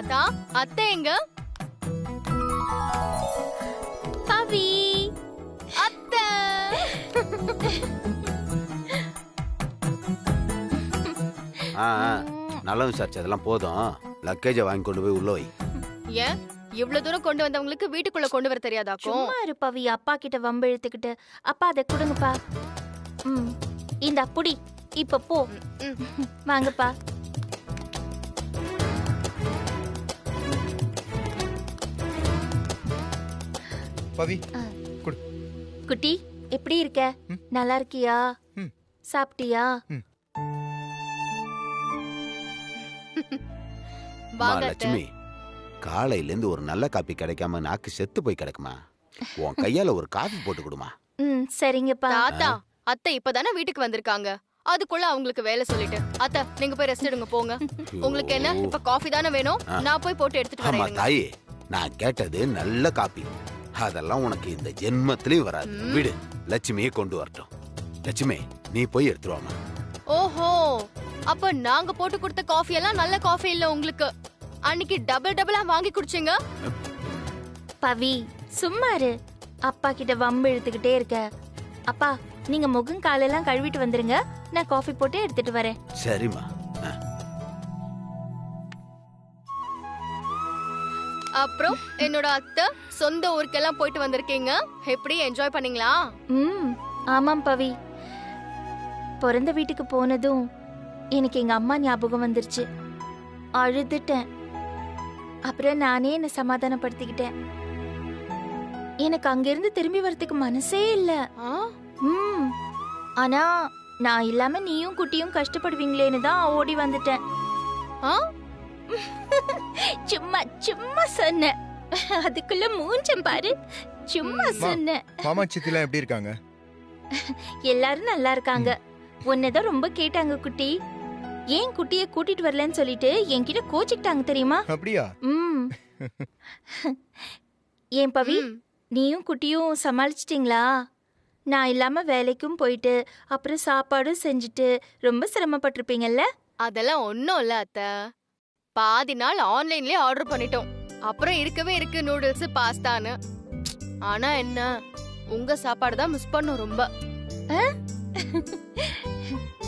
தாத்தா, அத்தை எங்க? பவி, அத்தை. நல்லா விசாரிச்சு அதெல்லாம் போதும். லக்கேஜை வாங்கி கொண்டு போய் உள்ள வை. ஏன் இவ்வளவு தூரம் கொண்டு வந்தவங்களுக்கு வீட்டுக்குள்ள கொண்டு வர தெரியாதாக்கும்? சும்மா இரு பவி. அப்பா கிட்ட வம்பு இழுத்துக்கிட்டு. அப்பா அதை கொடுங்கப்பா. இந்த புடி. இப்ப போ. வாங்கப்பா. பவி குடு. குட்டி, எப்படி இருக்க? நல்லா இருக்கியா? சாப்பிட்டியா? லட்சுமி, காலையில இருந்து ஒரு நல்ல காப்பி கிடைக்காம நாக்கு செத்து போய் கிடக்குமா? உன் கையால ஒரு காபி போட்டு கொடுமா. சரிங்கப்பா. தாத்தா, அத்தை இப்பதானே வீட்டுக்கு வந்திருக்காங்க. அதுக்குள்ள அவங்களுக்கு வேலை சொல்லிட்டு, அத்தை நீங்க போய் ரெஸ்ட் எடுங்க போங்க. உங்களுக்கு என்ன இப்ப காஃபி தானே வேணும்? நான் போய் போட்டு எடுத்துட்டு ஆமா வரேன். தாயே, நான் கேட்டது நல்ல காப்பி. அதெல்லாம் உனக்கு இந்த ஜென்மத்திலயும் வராது. விடு, லட்சுமியை கொண்டு வரட்டும். லட்சுமி, நீ போய் எடுத்துருவாமா. ஓஹோ, அப்ப நாங்க போட்டு கொடுத்த காஃபி எல்லாம் நல்ல காஃபி இல்ல உங்களுக்கு. அன்னைக்கு டபுளா வாங்கி குடிச்சீங்க. பவி, சும்மா இரு. அப்பா கிட்ட வம்பு இழுத்துக்கிட்டே இருக்க. அப்பா, நீங்க முகம் காலெல்லாம் கழுவிட்டு வந்துருங்க. நான் காஃபி போட்டு எடுத்துட்டு வரேன். சரிம்மா. அப்புறம் என்னோட அத்தை சொந்த ஊருக்கெல்லாம் போயிட்டு வந்திருக்கீங்க. எப்படி என்ஜாய் பண்ணீங்களா? ஆமாம் பவி. பிறந்த வீட்டுக்கு போனதும் எனக்கு எங்க அம்மா ஞாபகம் வந்துருச்சு. அழுதுட்டேன். அப்புறம் நானே என்ன சமாதானப்படுத்திக்கிட்டேன். எனக்கு அங்கிருந்து திரும்பி வரதுக்கு மனசே இல்ல. ஆனா நான் இல்லாம நீயும் குட்டியும் கஷ்டப்படுவீங்களேன்னு தான் ஓடி வந்துட்டேன். சும்மா சும்மா சொன்னேன். அதுக்குள்ள மூஞ்சம் பாரு. சும்மா சொன்னேன். மாமா சித்திலாம் எப்படி இருக்காங்க? எல்லாரும் நல்லா இருக்காங்க. உன்னதான் ரொம்ப கேட்டாங்க குட்டி. ஏன் குட்டியை கூட்டிட்டு வரலன்னு சொல்லிட்டு என்கிட்ட கோச்சிக்கிட்டாங்க தெரியுமா? அப்படியா? ஏன் பவி, நீயும் குட்டியும் சமாளிச்சிட்டீங்களா? நான் இல்லாம வேலைக்கும் போயிட்டு அப்புறம் சாப்பாடும் செஞ்சுட்டு ரொம்ப சிரமப்பட்டிருப்பீங்கல்ல? அதெல்லாம் ஒன்னும் இல்ல அத்தை. பாதி நாள் ஆன்லைன்லயே ஆர்டர் பண்ணிட்டோம். அப்புறம் இருக்கவே இருக்கு நூடுல்ஸ், பாஸ்தான்னு. ஆனா என்ன, உங்க சாப்பாடு தான் மிஸ் பண்ணோம் ரொம்ப.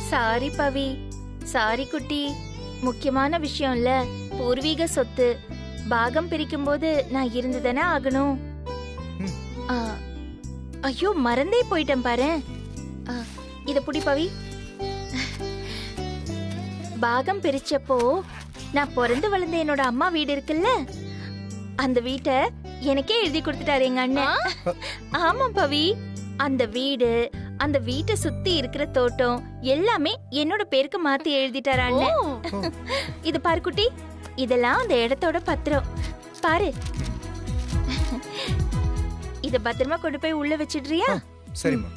சாரி பவி, சாரி குட்டி. முக்கியமான விஷயம் இல்ல. பூர்வீக சொத்து பாகம் பிரிக்கும் போது நான் இருந்துதானே ஆகணும். ஐயோ, மறந்தே போயிட்டேன் பாரு. இத புடி பவி. பாகம் பிரிச்சப்போ நான் பிறந்து வளர்ந்த என்னோட அம்மா வீடு இருக்குல்ல, அந்த வீட்டை எனக்கே எழுதி கொடுத்துட்டாரு எங்க அண்ணன். ஆமா பவி, அந்த வீடு, அந்த வீட்டை சுத்தி இருக்கிற தோட்டம் எல்லாமே என்னோட பேருக்கு மாத்தி எழுதிட்டாரு அண்ணன். இது பாரு குட்டி, இதெல்லாம் அந்த இடத்தோட பத்திரம் பாரு. இத பத்திரமா கொண்டு போய் உள்ள வச்சிடுறியா? சரிம்மா.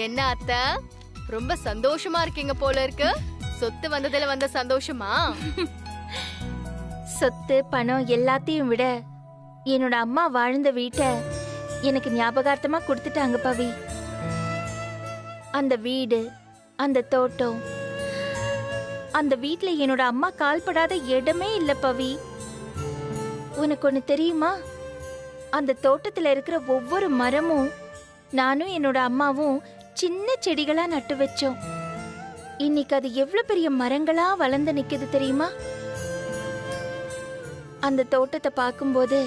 என்ன அத்தை, ரொம்ப சந்தோஷமா இருக்கீங்க போல இருக்கு. சொத்து வந்ததுல வந்த சந்தோஷமா? சொத்து பணம் எல்லாத்தையும் விட என்னோட அம்மா வாழ்ந்த வீட்டை எனக்கு ஞாபகார்த்தமா கொடுத்துட்டாங்க பவி. அந்த வீடு, அந்த தோட்டம், அந்த வீட்ல என்னோட அம்மா கால்படாத இடமே இல்ல பவி. உனக்கு ஒண்ணு தெரியுமா? அந்த தோட்டத்துல இருக்கிற ஒவ்வொரு மரமும் நானும் என்னோட அம்மாவும் சின்ன செடிகளா நட்டு வச்சோம். இன்னைக்கு அது எவ்வளவு பெரிய மரங்களா வளர்ந்து நிக்குது தெரியுமா? அந்த தோட்டத்தை பார்க்கும்போது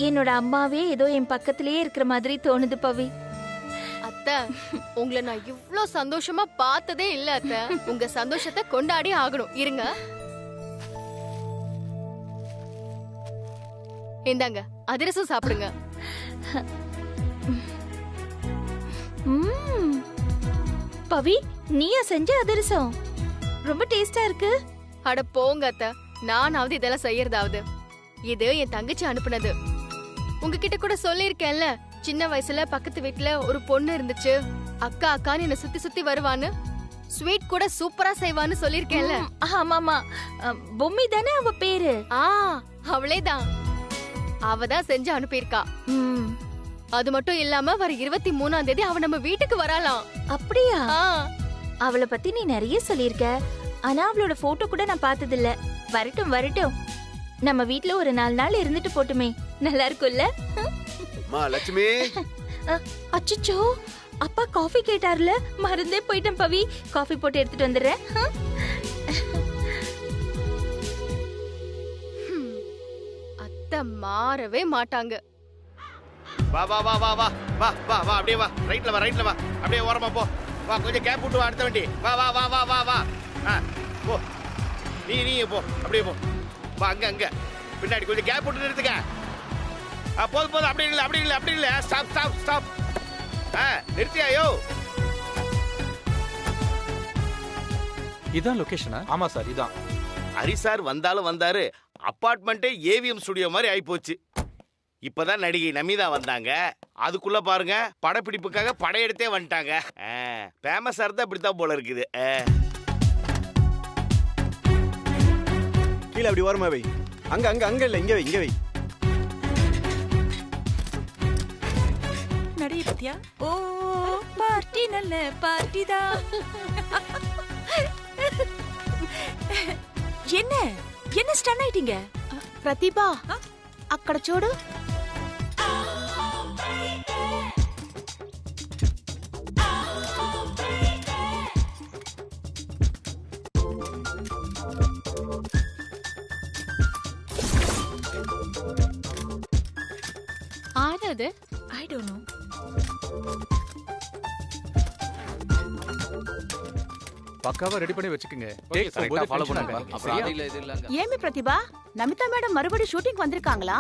என்னோட அம்மாவே ஏதோ என் பக்கத்திலேயே இருக்கிற மாதிரி தோணுது பவி. அத்தை, உங்களை நான் இவ்ளோ சந்தோஷமா பார்த்ததே இல்ல அத்தை. உங்க சந்தோஷத்தை கொண்டாடி ஆகணும். இருங்க, இந்தாங்க அதிரசம் சாப்பிடுங்க. பவி, நீயா செஞ்ச அதிரசம்? ரொம்ப டேஸ்டா இருக்கு. அட போங்க அத்தை, நானாவது இதெல்லாம் செய்யறதாவது. இது என் தங்கச்சி அனுப்புனது. உங்ககிட்ட கூட சொல்லிருக்கேன்ல, சின்ன வயசுல பக்கத்து வீட்டுல ஒரு பொண்ணு இருந்துச்சு, அக்கா அக்கான்னு என்ன சுத்தி சுத்தி வருவான்னு, ஸ்வீட் கூட சூப்பரா செய்வான்னு சொல்லிருக்கேன்ல. ஆமாமா, பொம்மி தானே அவ பேரு? அவளேதான். அவதான் செஞ்சு அனுப்பியிருக்கா. அது மட்டும் இல்லாம வர 23ஆம் தேதி அவ நம்ம வீட்டுக்கு வரலாம். அப்படியா? அவளை பத்தி நீ நிறைய சொல்லிருக்க. ஆனா அவளோட போட்டோ கூட நான் பார்த்தது இல்ல. வரட்டும் வரட்டும், நம்ம வீட்ல ஒரு 4 நாள் இருந்துட்டு போட்டுமே, நல்லா இருக்கும்ல? மா லட்சுமி, அச்சச்சோ, அப்பா காஃபி கேட்டார்ல, மறந்தே போயிட்டேன் பவி. காஃபி போட்டு எடுத்துட்டு வந்துடுறேன். அத்தை மாறவே மாட்டாங்க. வா வா வா வா வா வா வா வா அப்படியே வா, ரைட்ல வா அப்படியே ஓரமா போ. வா கொஞ்சம் கேப் விட்டு வா, அடுத்த வண்டி. வா வா வா வா வா வா போ. நீ போ, அப்படியே போ. வா அங்க பின்னாடி கொஞ்சம் கேப் விட்டு நிறுத்துக்க. போதும் அப்படி இல்லை ஸ்டாப். நிறுத்தியாயோ? இதான் லொகேஷனா? ஆமா சார், இதான். ஹரிசார் வந்தாரு. அப்பார்ட்மெண்ட்டே ஏவிஎம் ஸ்டுடியோ மாதிரி ஆயிப்போச்சு. இப்பதான் நடிகை நமிதா வந்தாங்க, அதுக்குள்ள பாருங்க படப்பிடிப்புக்காக படையெடுத்தே வந்துட்டாங்க. ஃபேமஸா இருந்தா இப்படித்தான் போல இருக்குது. கீழே அப்படி ஓரமா வை. அங்க இல்ல, இங்க வை. நடைய பத்தியா? ஓ பார்ட்டி, நல்ல பார்ட்டி தான். என்ன ஸ்டன் ஆயிட்டீங்க? ప్రతిభా అక్కడ చూడు. ஆறாது ஐ டோன்ட் நோ. பக்காவா ரெடி பண்ணி வச்சுக்கோங்க. ஃபாலோ பண்ணுங்க. அப்புறம் அது இல்ல இது இல்லங்க. ఏమి ప్రతిభా, నమిత మేడం మறுபடி ஷூட்டிங் வந்திருக்காங்களா?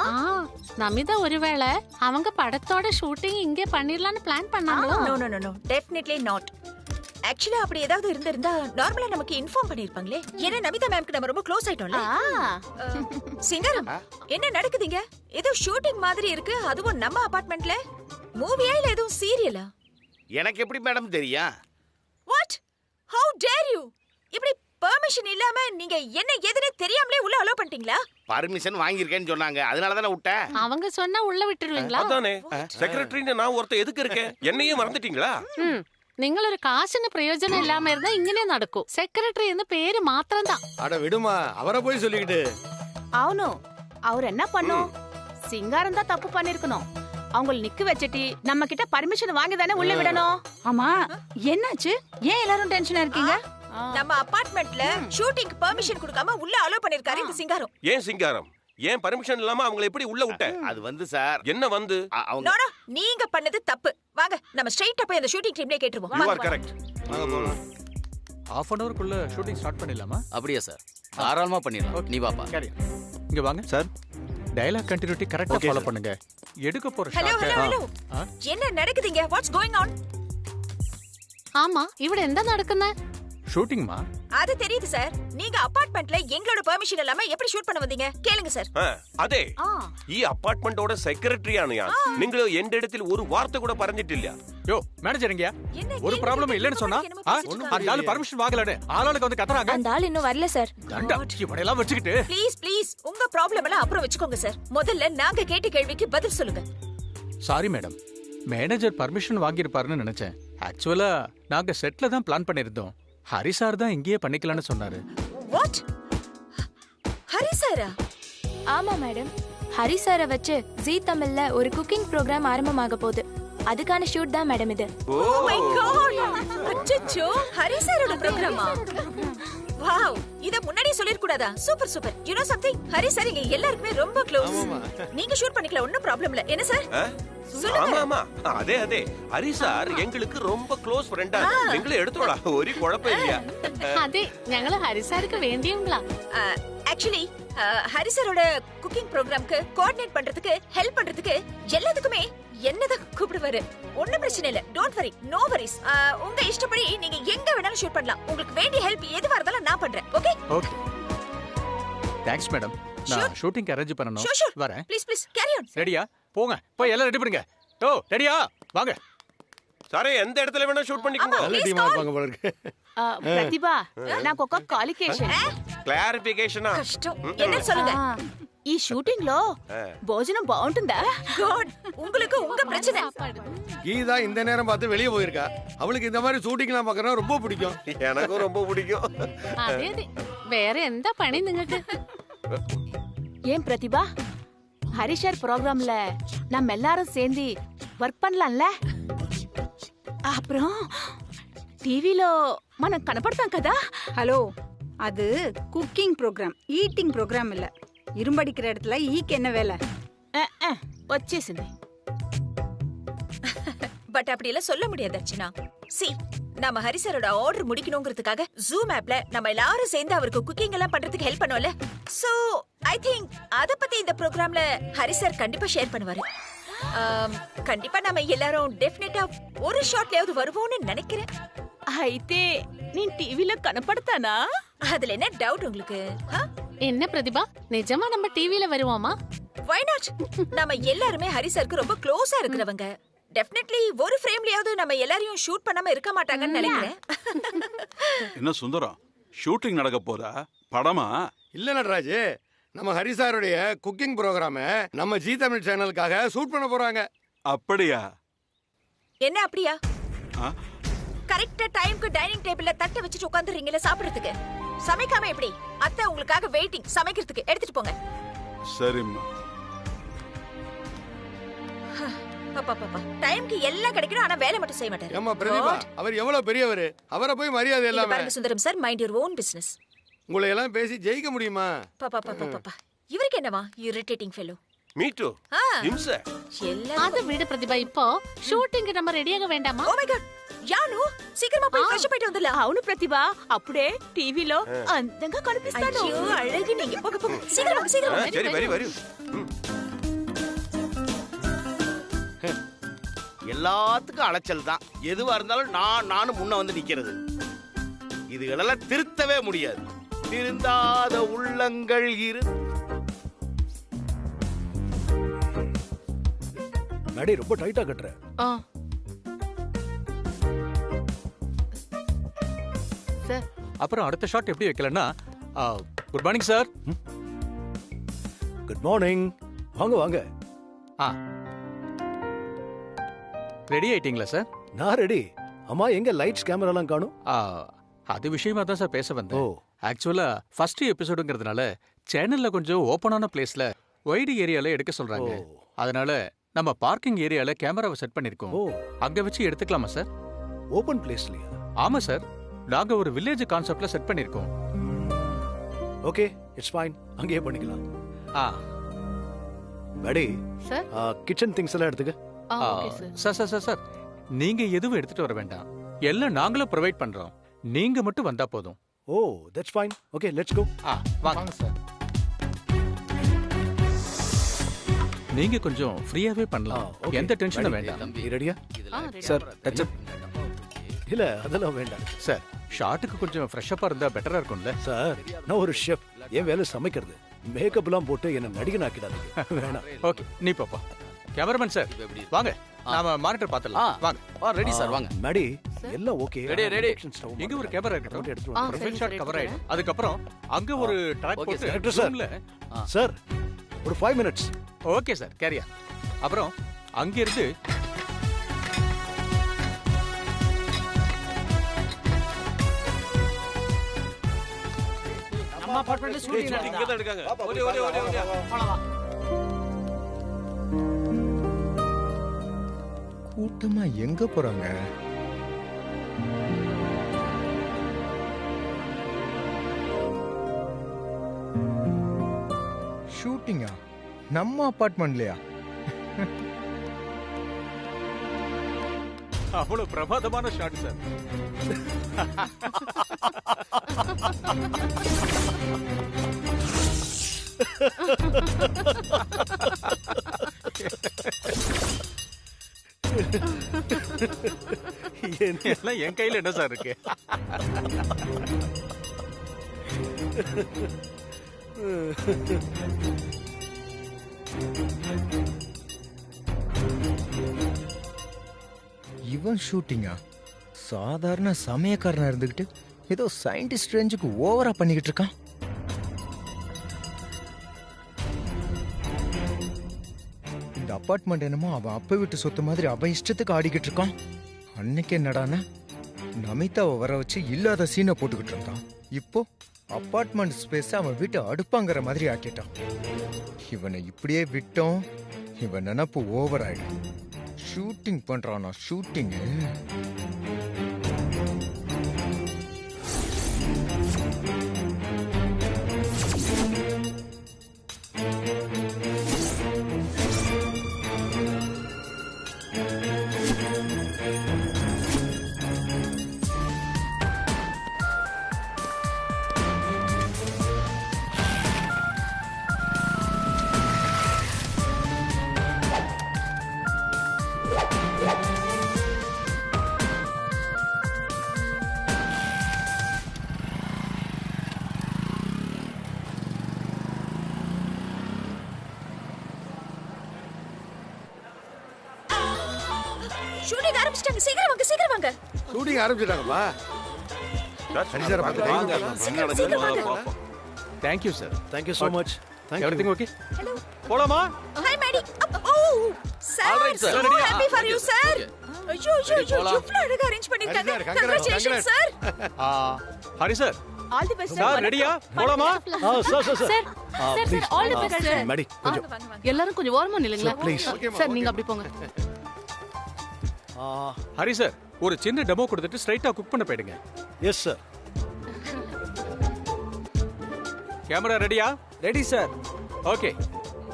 நமிதா ஒருவேளை அவங்க படத்தோட ஷூட்டிங் இங்கே பண்ணிரலாம்னு பிளான் பண்ணாங்களோ? No definitely not. ஆக்சுவலா அப்படி ஏதாவது இருந்திருந்தா நார்மலா நமக்கு இன்ஃபார்ம் பண்ணிருப்பாங்களே. ஏன்னா நமிதா மேம்க்கு நம்ம ரொம்ப க்ளோஸ் ஆயிட்டோம்ல. சிங்கரம், என்ன நடக்குதுங்க? ஏதோ ஷூட்டிங் மாதிரி இருக்கு, அதுவும் நம்ம அபார்ட்மெண்ட்ல. மூவியா இல்ல எதுவும் சீரியலா? எனக்கு எப்படி மேடம் தெரியும்? வாட்? How dare you? இப்படி பெர்மிஷன் இல்லாம நீங்க என்ன எதுனே தெரியாமலே உள்ள அலோ பண்ணிட்டீங்களா? பர்மிஷன் வாங்கியிருக்கேன்னு சொன்னாங்க, அதனால தானே விட்டேன். அவங்க சொன்னா உள்ள விட்டுருவீங்களா? அதானே செக்ரட்டரின்னு நான் ஒருத்த எதுக்கு இருக்கேன்? என்னையே மறந்துட்டீங்களா? നിങ്ങളൊരു കാശിന് പ്രയോജനം ഇല്ലാമ ഇരുന്നാ ഇങ്ങനെ നടക്കും. സെക്രട്ടറി എന്ന് പേര് മാത്രം தான். அட விடுமா, அவரை போய் சொல்லிக்கிட்டு. అవును, அவர் என்ன பண்ணும்? சிங்காரம் தான் தப்பு பண்ணிருக்கணும். அவங்கள நிக்க வச்சிட்டு நம்ம கிட்ட பர்மிஷன் வாங்கி தானே உள்ள விடணும். ஆமா, என்னாச்சு? ஏன் எல்லாரும் டென்ஷனா இருக்கீங்க? நம்ம அபார்ட்மெண்ட்ல ஷூட்டிங்க்கு பெர்மிஷன் கொடுக்காம உள்ள அலோ பண்ணிருக்காரு இந்த சிங்காரம். ஏன் சிங்காரம்? ஏன் பர்மிஷன் இல்லாம அவங்களை எப்படி உள்ள விட்ட? அது வந்து சார், என்ன வந்து? அவங்க நோ, நீங்க பண்ணது தப்பு. வாங்க நம்ம ஸ்ட்ரைட்டா போய் அந்த ஷூட்டிங் டீம்லயே கேட்டுருவோம். You are correct. Half an ஹவர்க்குள்ள ஷூட்டிங் ஸ்டார்ட் பண்ணிடலாமா? அப்படியே சார், தாராளமா பண்ணிடலாம். நீ வாப்பா. இங்க வாங்க சார். டயலாக் கண்டினியூட்டி கரெக்ட்டா ஃபாலோ பண்ணுங்க. எடுக்க போற ஹலோ. என்ன நடக்குதுங்க? What's going on? ஆமா, ഇവിടെ എന്താ നടക്കുന്നെ? ஷூட்டிங்மா? அது தெரியுது சார். நீங்க அபார்ட்மெண்ட்ல எங்களோட பெர்மிஷன் இல்லாம எப்படி ஷூட் பண்ண வந்தீங்க? கேளுங்க சார். അതെ, ഈ അപ്പാർട്ട്മെന്റോടെ സെക്രട്ടറിയാണ് ഞാൻ. നിങ്ങൾ എന്റെ ഇടത്തിൽ ഒരു വാർത്ത കൂടെ പറഞ്ഞിട്ടില്ല. யோ மேனேஜர் எங்கயா? ஒரு ப்ராப்ளம் இல்லன்னு சொன்னா அந்த ஆளு பர்மிஷன் வாங்கலன்னு ஆளாளுக்கு வந்து கத்துறாங்க. அந்த ஆள் இன்னும் வரல சார். தண்டா இவனை எல்லாம் வச்சுக்கிட்டு. ப்ளீஸ் உங்க ப்ராப்ளம் எல்லாம் அப்புறம் வச்சுக்கோங்க சார். முதல்ல நாங்க கேட்ட கேள்விக்கு பதில் சொல்லுங்க. சாரி மேடம், மேனேஜர் பர்மிஷன் வாங்கியிருப்பாருன்னு நினைச்சேன். ஆக்சுவலா நாங்க செட்ல தான் பிளான் பண்ணிருந்தோம். ஹரி சார் தான் இங்கேயே பண்ணிக்கலாம்னு சொன்னாரு. வாட்? ஹரி சாரா? ஆமா மேடம், ஹரி சாரை வச்சு ஜீ தமிழ்ல ஒரு குக்கிங் ப்ரோக்ராம் ஆரம்பமாக போகுது. அதுக்கான ஷூட் தான் மேடம் இது. Oh my God! அச்சச்சோ, ஹரி சாரோட ப்ரோகிராமா? வாவ், இத முன்னாடியே சொல்லிர கூடாதா? Super. You know something? Hari sir இங்க எல்லாருக்குமே ரொம்ப க்ளோஸ். நீங்க ஷூட் பண்ணிக்கலாம், ஒண்ணும் ப்ராப்ளம் இல்ல. என்ன சார்? ஆமா, அதே ஹரி சார் எங்களுக்கு ரொம்ப க்ளோஸ் ஃப்ரெண்டா. நீங்களே எடுத்துடா, ஒரு குழப்பம் இல்லையா? അതെ, ഞങ്ങള് ഹരിസാർക്ക് വേണ്ടിയുங்களா? ஆக்சுவலி ஹரி சாரோட குக்கிங் ப்ரோகிராம்க்கு கோஆர்டினேட் பண்றதுக்கு, ஹெல்ப் பண்றதுக்கு எல்லாத்துக்குமே என்னதான் கூப்பிடுவாரு. ஒண்ணும் பிரச்சனை இல்ல. Don't worry, no worries. உங்க இஷ்டப்படி நீங்க எங்க வேணாலும் ஷூட் பண்ணலாம். உங்களுக்கு வேண்டிய ஹெல்ப் எதுவா இருந்தாலும் நான் பண்றேன். ஓகே? Thanks madam. நான் ஷூட்டிங் அரேஞ்ச் பண்ணனும். வரேன். Please carry on. ரெடியா? போங்க, போய் எல்லாம் ரெடி பண்ணுங்க. ரெடியா? வாங்க. சாரே, எந்த இடத்துல வேணா ஷூட் பண்ணிக்கோங்க. நல்ல டீமா இருப்பாங்க போல இருக்கு. ప్రతిభా, నాకు ఒక క్వాలిఫికేషన్. క్లారిఫికేషన్. கஷ்டம். என்ன சொல்லுங்க? ఈ షూటింగ్ లో భోజనం బాగుంటుందా? God, உங்களுக்கு உங்க பிரச்சனை. கீதா இந்த நேரம் பார்த்து வெளியே போயிருக்கா. அவளுக்கு இந்த மாதிரி ஷூட்டிங்லாம் பார்க்கறது ரொம்ப பிடிக்கும். எனக்கும் ரொம்ப பிடிக்கும். അതെ അതെ വേറെ എന്താ പണി നിങ്ങൾക്ക്? ஏன் பிரதிபா, ஹரிஷர் ப்ரோக்ராம்ல நம்ம எல்லாரும் சேர்ந்து వర్క్ பண்ணலாம்ல? அப்புறம் టీవీలో మనం కనపడతాం కదా. ஹலோ, அது குக்கிங் ப்ரோக்ராம், ஈட்டிங் ப்ரோக்ராம் இல்ல. இரும்படிக்கிற இடத்துல ஈக்கு என்ன வேலை? వచ్చేసింది. பட் அப்படி எல்லாம் சொல்ல முடியாது அர்ச்சனா. சி, நம்ம ஹரிசரோட ஆர்டர் முடிக்கணுங்கிறதுக்காக ஜூம் ஆப்ல நம்ம எல்லாரும் சேர்ந்து அவருக்கு குக்கிங் எல்லாம் பண்றதுக்கு ஹெல்ப் பண்ணுவோம்ல. சோ ஐ திங்க் அத பத்தி இந்த ப்ரோக்ராம்ல ஹரிசர் கண்டிப்பா ஷேர் பண்ணுவாரு. கண்டிப்பா நம்ம எல்லாரும் டெஃபினட்டா ஒரு ஷாட்லயாவது வருவோம்னு நினைக்கிறேன். అయితే నేను టీవీలో కనపడతానా? அதுல என்ன டவுட் உங்களுக்கு? என்ன பிரதிபா, நிஜமா நம்ம டிவில வருவோமா? Why not? நம்ம எல்லாருமே ஹரிசருக்கு ரொம்ப க்ளோஸா இருக்கிறவங்க. டெஃபினெட்லி ஒரு ஃப்ரேம்லயாவது நம்ம எல்லாரையும் ஷூட் பண்ணாம இருக்க மாட்டாங்கன்னு நினைக்கிறேன். என்ன சுந்தரம், ஷூட்டிங் நடக்க போதா? படமா? இல்ல நடராஜ், நம்ம ஹரிசாருடைய குக்கிங் ப்ரோக்ராம நம்ம ஜி தமிழ் சேனலுக்காக ஷூட் பண்ண போறாங்க. அப்படியா? என்ன அப்படியா? கரெக்ட்டா டைம்க்கு டைனிங் டேபிள்ல தட்டை வச்சுட்டு உட்கார்ந்துறீங்கல சாப்பிடுறதுக்கு. சமைக்காம எப்படி? அத்தை உங்களுக்காக வெயிட்டிங், சமைக்கிறதுக்கு எடுத்துட்டு போங்க. சரிம்மா. பாப்பா டைம்க்கு எல்லாம் கிடைக்கணும், ஆனா வேலை மட்டும் செய்ய மாட்டாரு. ஏமா பிரதீபா, அவர் எவ்வளவு பெரியவர், அவரை போய் மரியாதை இல்லாம. பாருங்க Sundaram sir, mind your own business. உங்களை எல்லாம் பேசி ஜெயிக்க முடியுமா? பாப்பா இவருக்கு என்னவா இரிட்டேட்டிங் ஃபெலோ. Me too. இம்ச. அது விடு பிரதிபா, இப்போ ஷூட்டிங்க்கு நம்ம ரெடியாக வேண்டாமா? ஓ மை காட், యాను సీక్రమా పోయి ఫ్రెష్ అప్ అయితే ఉందలా. అవును ప్రతిభ, అప్పుడే టీవీలో అందంగా కనిపిస్తాడు. అయ్యో అழகு நீங்க போக சீக்கிரம் சரி வரி வரி. எல்லாத்துக்கும் அலைச்சல் தான். எதுவா இருந்தாலும் நானும் முன்ன வந்து நிக்கிறது. இதுகளெல்லாம் திருத்தவே முடியாது. திருந்தாத உள்ளங்கள் இரு. நடி ரொம்ப டைட்டா கட்டற. சார், அப்புறம் அடுத்த ஷாட் எப்படி வைக்கலன்னா, good morning sir. Good morning. வாங்க வாங்க. ரெடி ஆயிட்டீங்களா சார்? நான் ரெடி. அம்மா எங்க லைட்ஸ் கேமராலாம் காணும்? அது விஷயமா தான் சார் பேச வந்தேன். ஆக்சுவலா ஃபர்ஸ்ட் எபிசோடுங்கிறதுனால சேனல்ல கொஞ்சம் ஓப்பனான பிளேஸ்ல வைடு ஏரியால எடுக்க சொல்றாங்க. அதனால நம்ம பார்க்கிங் ஏரியால கேமராவை செட் பண்ணிருக்கோம். அங்க வச்சு எடுத்துக்கலாமா சார்? ஓபன் பிளேஸ்லயா? ஆமா சார், நாங்க ஒரு வில்லேஜ் கான்செப்ட்ல செட் பண்ணிருக்கோம். Okay, it's fine. அங்கேயே பண்ணிக்கலாம். மேடி சார், கிச்சன் திங்ஸ் எல்லாம் எடுத்துக்க. சார், நீங்க எதுவும் எடுத்துட்டு வர வேண்டாம். எல்லாம் நாங்களும் ப்ரொவைட் பண்றோம். நீங்க மட்டும் வந்தா போதும். Oh, that's fine. Okay, let's go. வாங்க சார். நீங்க கொஞ்சம் ஃப்ரீயாவே பண்ணலாம். எந்த டென்ஷனும் வேண்டாம். ரெடியா? Sir, touch up. இல்ல, அதெல்லாம் வேண்டாம். சார், ஷாட்டுக்கு கொஞ்சம் ஃப்ரெஷ் அப்பா இருந்தா பெட்டரா இருக்கும்ல? சார், நான் ஒரு ஷெஃப். என் வேலை சமைக்கிறது. மேக்கப் எல்லாம் போட்டு என்ன நடிகன் ஆக்கிடாதீங்க. வேணாம். ஓகே, நீ பாப்பா. கேமராமேன் சார், வாங்க. நாம மானிட்டர் பார்த்தலாம். வாங்க. ரெடி சார், வாங்க. மேடி எல்லாம் ஓகே. ரெடி. இங்க ஒரு கேமரா இருக்கு. ப்ரொஃபைல் ஷாட் கவர் ஆயிடும். அதுக்கு அப்புறம் அங்க ஒரு ட்ராக் போட்டு டைரக்டர் சார், ஒரு 5 minutes. Okay sir, கேரியா. அப்புறம் அங்க இருந்து நம்ம அபார்ட்மெண்ட்ல ஷூட்டிங் நடக்குது. இங்க தான் இருக்காங்க. ஓடி. போலாம். கூட்டமா எங்க போறாங்க? ஷூட்டிங்கா? நம்ம அபார்ட்மெண்ட்லயா? அவ்வளவு பிரமாதமான ஷாட் சார். என் கையில என்ன சார் இருக்கு? இவன் ஷூட்டிங்கா? சாதாரண சமயக்காரனா இருந்துகிட்டு ஏதோ சயின்டிஸ்ட் ரேஞ்சுக்கு ஓவரா பண்ணிக்கிட்டு இருக்கான். இந்த அபார்ட்மெண்ட் என்னமோ அவன் அப்ப வீட்டு சொத்து மாதிரி அவன் இஷ்டத்துக்கு ஆடிக்கிட்டு இருக்கான். அன்னைக்கு என்னடானா நமிதாவை வர வச்சு இல்லாத சீனை போட்டுக்கிட்டு இருந்தான். இப்போ அபார்ட்மெண்ட் ஸ்பேஸ் அவன் வீட்டை அடுப்பாங்கிற மாதிரி ஆக்கிட்டான். இவனை இப்படியே விட்டோம், இவன் நினப்பு ஓவர் ஆயிடும். ஷூட்டிங் பண்றானா ஷூட்டிங். ஷூட்டிங் ஆரம்பிச்சிட்டாங்க. சீக்கிரம் வாங்க. ஷூட்டிங் ஆரம்பிச்சிட்டாங்கப்பா. ஹரி சார் பாப்போம். Thank you sir. Thank you so much. Everything okay? Hello. போலாமா? Hi Maddie. Oh, sir. All right, sir. So happy for you, sir. ஐயோ இவ்ளோ அழகா அரேஞ்ச் பண்ணிருக்காங்க. Congratulations, sir. Hari sir. All the best sir ரெடியா? போலாமா? Sir all the best sir. Maddy கொஞ்சம் எல்லாரும் கொஞ்சம் ஓரமா நில்லுங்களா. please. சார் நீங்க அப்படி போங்க. ஹரி சார் ஒரு சின்ன டெமோ கொடுத்துட்டு ஸ்ட்ரைட்டா குக் பண்ண போயிடுங்க. Yes sir. கேமரா ரெடியா? Ready sir. Okay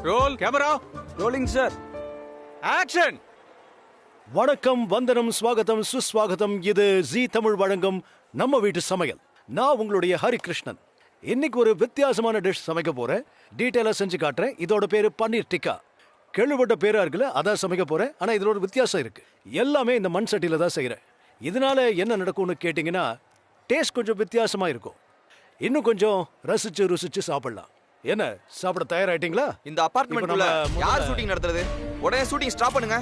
role camera rolling sir. Action. வணக்கம், வந்தனம், ஸ்வாகதம், சுஸ்வாகதம். இது ஜீ தமிழ் வழங்கும் நம்ம வீட்டு சமையல். நான் உங்களுடைய ஹரிகிருஷ்ணன். இன்னைக்கு ஒரு வித்தியாசமான டிஷ் சமைக்க போறேன். டீட்டெயிலா செஞ்சு காட்டுறேன். இதோட பேரு பன்னீர் டிக்கா. கேள்விப்பட்ட பேரா இருக்குல்ல, அதான் சமைக்க போறேன். ஆனா இதுல ஒரு வித்தியாசம் இருக்கு. எல்லாமே இந்த மண் சட்டியில தான் செய்யறேன். இதனால என்ன நடக்கும்னு கேட்டீங்கன்னா, டேஸ்ட் கொஞ்சம் வித்தியாசமா இருக்கும். இன்னும் கொஞ்சம் ரசிச்சு ருசிச்சு சாப்பிடலாம். என்ன சாப்பிட தயாராயிட்டீங்களா? இந்த அபார்ட்மெண்ட்ல யார் ஷூட்டிங் நடத்துறது? உடனே ஷூட்டிங் ஸ்டாப் பண்ணுங்க.